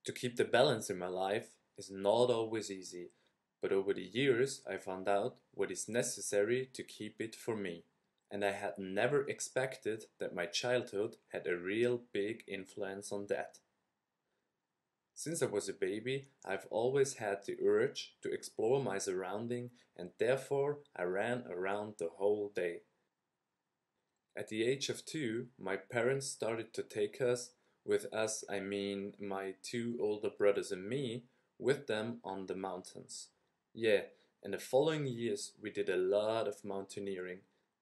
To keep the balance in my life is not always easy, but over the years I found out what is necessary to keep it for me. And I had never expected that my childhood had a real big influence on that. Since I was a baby, I've always had the urge to explore my surrounding, and therefore I ran around the whole day. At the age of 2, my parents started to take us, with us I mean my two older brothers and me, with them on the mountains. Yeah, in the following years we did a lot of mountaineering,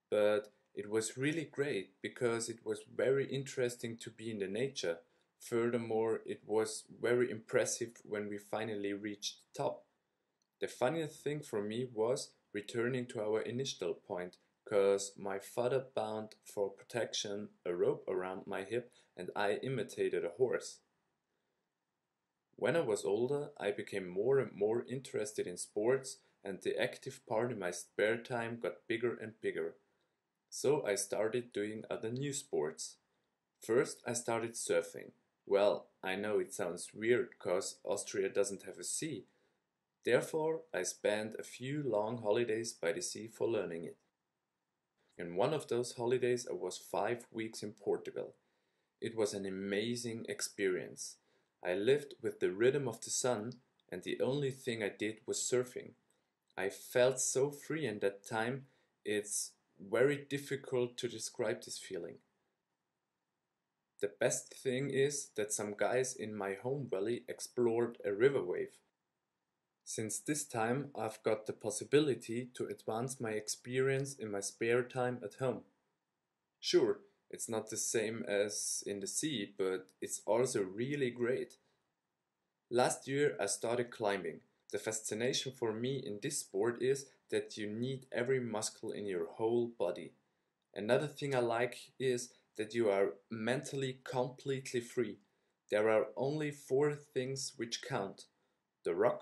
but it was really great because it was very interesting to be in the nature. Furthermore, it was very impressive when we finally reached the top. The funniest thing for me was returning to our initial point, cause my father bound for protection a rope around my hip and I imitated a horse. When I was older, I became more and more interested in sports, and the active part in my spare time got bigger and bigger. So I started doing other new sports. First, I started surfing. Well, I know it sounds weird cause Austria doesn't have a sea. Therefore, I spent a few long holidays by the sea for learning it. In one of those holidays, I was 5 weeks in Portugal. It was an amazing experience. I lived with the rhythm of the sun, and the only thing I did was surfing. I felt so free in that time, it's very difficult to describe this feeling. The best thing is that some guys in my home valley explored a river wave. Since this time, I've got the possibility to advance my experience in my spare time at home. Sure, it's not the same as in the sea, but it's also really great. Last year, I started climbing. The fascination for me in this sport is that you need every muscle in your whole body. Another thing I like is that you are mentally completely free. There are only four things which count: the rock,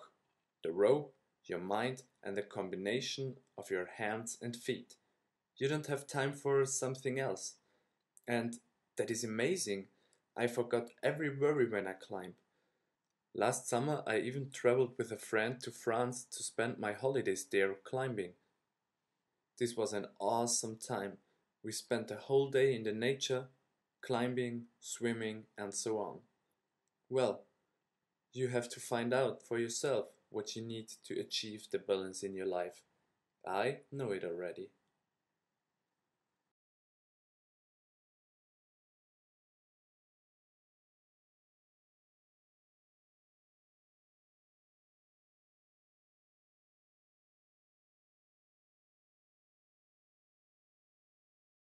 the rope, your mind, and the combination of your hands and feet. You don't have time for something else. And that is amazing. I forgot every worry when I climb. Last summer, I even traveled with a friend to France to spend my holidays there climbing. This was an awesome time. We spent the whole day in the nature, climbing, swimming, and so on. Well, you have to find out for yourself what you need to achieve the balance in your life. I know it already.